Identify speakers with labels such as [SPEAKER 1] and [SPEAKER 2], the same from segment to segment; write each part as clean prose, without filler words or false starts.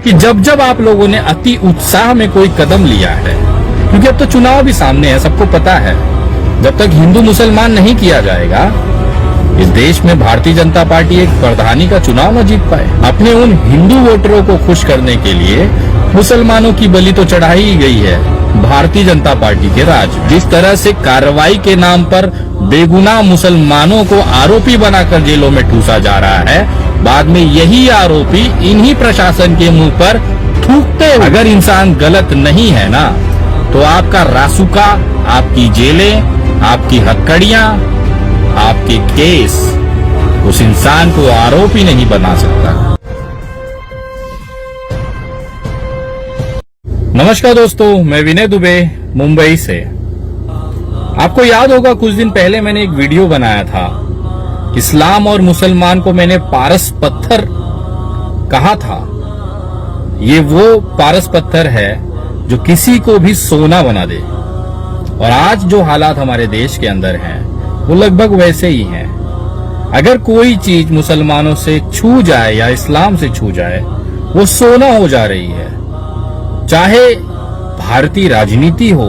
[SPEAKER 1] क्योंकि जब जब आप लोगों ने अति उत्साह में कोई कदम लिया है, क्योंकि अब तो चुनाव भी सामने है, सबको पता है, जब तक हिंदू मुसलमान नहीं किया जाएगा इस देश में भारतीय जनता पार्टी एक प्रधानी का चुनाव न जीत पाए। अपने उन हिंदू वोटरों को खुश करने के लिए मुसलमानों की बलि तो चढ़ाई ही गई है भारतीय जनता पार्टी के राज में। जिस तरह से कार्रवाई के नाम पर बेगुनाह मुसलमानों को आरोपी बनाकर जेलों में ठूसा जा रहा है, बाद में यही आरोपी इन्हीं प्रशासन के मुंह पर थूकते। अगर इंसान गलत नहीं है ना, तो आपका रासुका, आपकी जेलें, आपकी हथकड़ियां, आपके केस उस इंसान को आरोपी नहीं बना सकता। नमस्कार दोस्तों, मैं विनय दुबे मुंबई से। आपको याद होगा कुछ दिन पहले मैंने एक वीडियो बनाया था। इस्लाम और मुसलमान को मैंने पारस पत्थर कहा था। ये वो पारस पत्थर है जो किसी को भी सोना बना दे। और आज जो हालात हमारे देश के अंदर हैं वो लगभग वैसे ही हैं। अगर कोई चीज मुसलमानों से छू जाए या इस्लाम से छू जाए, वो सोना हो जा रही है। चाहे भारतीय राजनीति हो,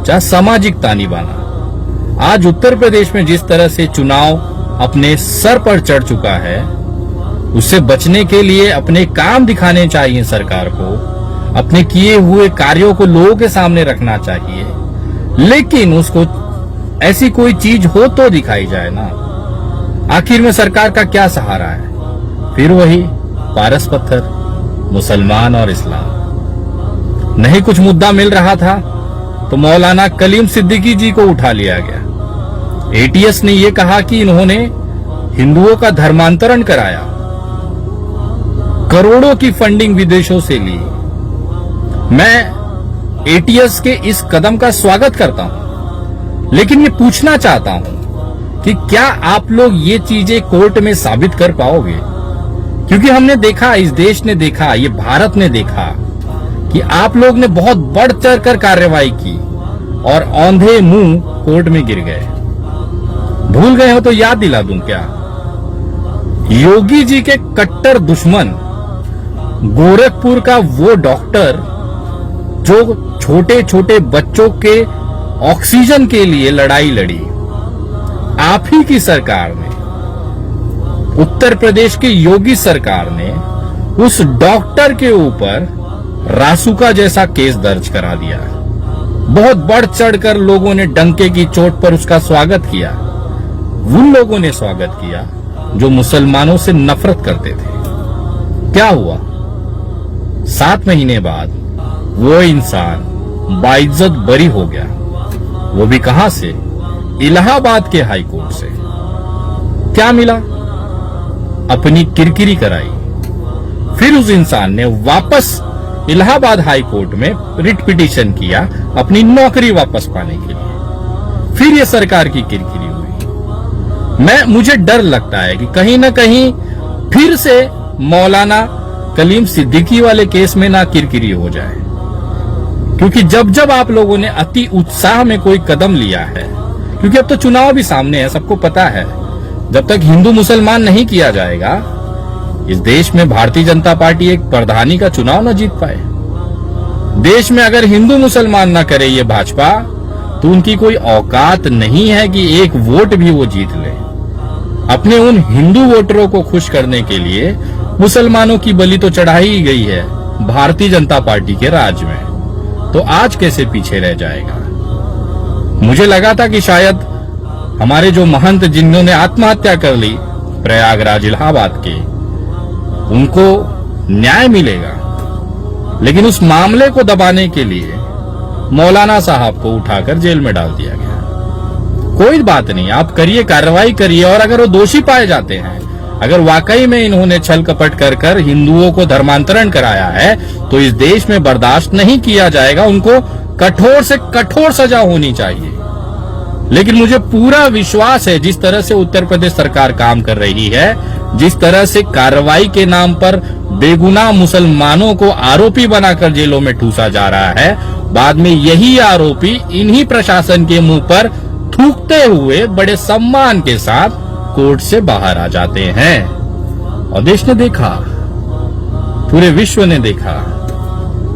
[SPEAKER 1] चाहे सामाजिक तानीबाना। आज उत्तर प्रदेश में जिस तरह से चुनाव अपने सर पर चढ़ चुका है, उससे बचने के लिए अपने काम दिखाने चाहिए सरकार को, अपने किए हुए कार्यों को लोगों के सामने रखना चाहिए, लेकिन उसको ऐसी कोई चीज हो तो दिखाई जाए ना। आखिर में सरकार का क्या सहारा है? फिर वही पारस पत्थर, मुसलमान और इस्लाम। नहीं कुछ मुद्दा मिल रहा था तो मौलाना कलीम सिद्दीकी जी को उठा लिया गया। एटीएस ने यह कहा कि इन्होंने हिंदुओं का धर्मांतरण कराया, करोड़ों की फंडिंग विदेशों से ली। मैं एटीएस के इस कदम का स्वागत करता हूं, लेकिन ये पूछना चाहता हूं कि क्या आप लोग ये चीजें कोर्ट में साबित कर पाओगे? क्योंकि हमने देखा, इस देश ने देखा, ये भारत ने देखा कि आप लोग ने बहुत बढ़ चढ़ कर कार्रवाई की और औंधे मुंह कोर्ट में गिर गए। भूल गए हो तो याद दिला दूं क्या? योगी जी के कट्टर दुश्मन गोरखपुर का वो डॉक्टर जो छोटे छोटे बच्चों के ऑक्सीजन के लिए लड़ाई लड़ी, आप ही की सरकार ने, उत्तर प्रदेश की योगी सरकार ने उस डॉक्टर के ऊपर रासुका जैसा केस दर्ज करा दिया। बहुत बढ़ चढ़कर लोगों ने डंके की चोट पर उसका स्वागत किया। उन लोगों ने स्वागत किया जो मुसलमानों से नफरत करते थे। क्या हुआ? 7 महीने बाद वो इंसान बाइज्जत बरी हो गया। वो भी कहां से? इलाहाबाद के हाई कोर्ट से। क्या मिला? अपनी किरकिरी कराई। फिर उस इंसान ने वापस इलाहाबाद हाई कोर्ट में रिट पिटीशन किया अपनी नौकरी वापस पाने के लिए। फिर ये सरकार की किरकिरी हुई। मुझे डर लगता है कि कहीं ना कहीं फिर से मौलाना कलीम सिद्दीकी वाले केस में ना किरकिरी हो जाए। क्योंकि जब जब आप लोगों ने अति उत्साह में कोई कदम लिया है, क्योंकि अब तो चुनाव भी सामने है, सबको पता है, जब तक हिंदू मुसलमान नहीं किया जाएगा इस देश में भारतीय जनता पार्टी एक प्रधानी का चुनाव न जीत पाए। देश में अगर हिंदू मुसलमान न करे ये भाजपा, तो उनकी कोई औकात नहीं है कि एक वोट भी वो जीत ले। अपने उन हिंदू वोटरों को खुश करने के लिए मुसलमानों की बलि तो चढ़ाई ही गई है भारतीय जनता पार्टी के राज में। तो आज कैसे पीछे रह जाएगा? मुझे लगा था कि शायद हमारे जो महंत जिन्होंने आत्महत्या कर ली प्रयागराज इलाहाबाद के, उनको न्याय मिलेगा, लेकिन उस मामले को दबाने के लिए मौलाना साहब को उठाकर जेल में डाल दिया गया। कोई बात नहीं, आप करिए, कार्रवाई करिए, और अगर वो दोषी पाए जाते हैं, अगर वाकई में इन्होंने छल कपट कर कर हिंदुओं को धर्मांतरण कराया है, तो इस देश में बर्दाश्त नहीं किया जाएगा। उनको कठोर से कठोर सजा होनी चाहिए। लेकिन मुझे पूरा विश्वास है जिस तरह से उत्तर प्रदेश सरकार काम कर रही है, जिस तरह से कार्रवाई के नाम पर बेगुनाह मुसलमानों को आरोपी बनाकर जेलों में ठूसा जा रहा है, बाद में यही आरोपी इन्हीं प्रशासन के मुंह पर थूकते हुए बड़े सम्मान के साथ कोर्ट से बाहर आ जाते हैं। और देश ने देखा पूरे विश्व ने देखा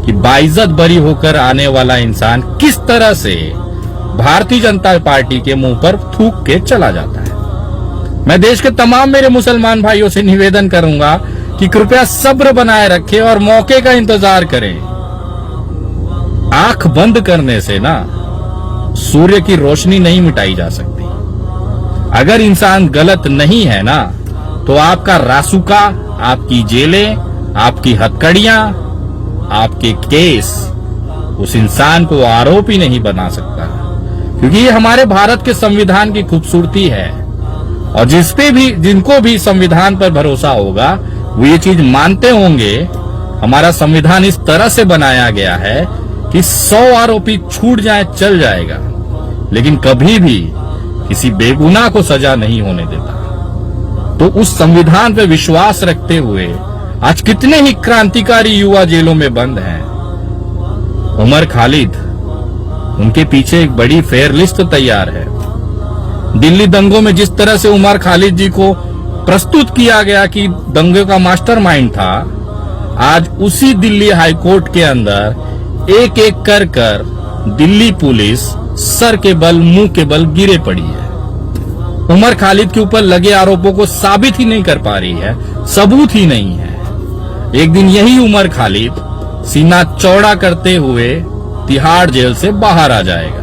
[SPEAKER 1] कि बाइज्जत बरी होकर आने वाला इंसान किस तरह से भारतीय जनता पार्टी के मुंह पर थूक के चला जाता है। मैं देश के तमाम मेरे मुसलमान भाइयों से निवेदन करूंगा कि कृपया सब्र बनाए रखें और मौके का इंतजार करें। आंख बंद करने से ना सूर्य की रोशनी नहीं मिटाई जा सकती। अगर इंसान गलत नहीं है ना तो आपका रासुका, आपकी जेलें, आपकी हथकड़ियां, आपके केस उस इंसान को आरोपी नहीं बना सकता, क्योंकि ये हमारे भारत के संविधान की खूबसूरती है। और जिनको भी संविधान पर भरोसा होगा वो ये चीज मानते होंगे, हमारा संविधान इस तरह से बनाया गया है कि 100 आरोपी छूट जाए चल जाएगा, लेकिन कभी भी किसी बेगुनाह को सजा नहीं होने देता। तो उस संविधान पर विश्वास रखते हुए आज कितने ही क्रांतिकारी युवा जेलों में बंद हैं। उमर खालिद, उनके पीछे एक बड़ी फेयर लिस्ट तैयार है। दिल्ली दंगों में जिस तरह से उमर खालिद जी को प्रस्तुत किया गया कि दंगे का मास्टरमाइंड था, आज उसी दिल्ली हाईकोर्ट के अंदर एक एक कर दिल्ली पुलिस सर के बल, मुंह के बल गिरे पड़ी है। उमर खालिद के ऊपर लगे आरोपों को साबित ही नहीं कर पा रही है, सबूत ही नहीं है। एक दिन यही उमर खालिद सीना चौड़ा करते हुए तिहाड़ जेल से बाहर आ जाएगा।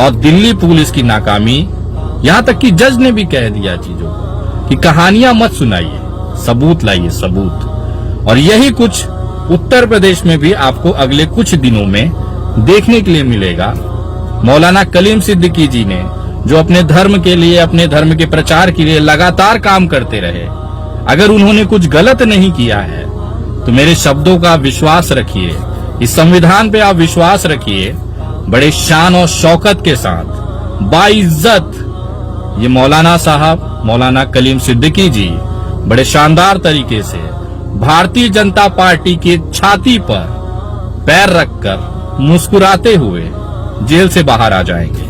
[SPEAKER 1] और दिल्ली पुलिस की नाकामी, यहां तक कि जज ने भी कह दिया चीजों को कि कहानियां मत सुनाइए, सबूत लाइए, सबूत। और यही कुछ उत्तर प्रदेश में भी आपको अगले कुछ दिनों में देखने के लिए मिलेगा। मौलाना कलीम सिद्दीकी जी ने जो अपने धर्म के लिए, अपने धर्म के प्रचार के लिए लगातार काम करते रहे, अगर उन्होंने कुछ गलत नहीं किया है तो मेरे शब्दों का विश्वास रखिए, इस संविधान पे आप विश्वास रखिए। बड़े शान और शौकत के साथ बाइज्जत ये मौलाना साहब, मौलाना कलीम सिद्दीकी जी बड़े शानदार तरीके से भारतीय जनता पार्टी की छाती पर पैर रखकर मुस्कुराते हुए जेल से बाहर आ जाएंगे।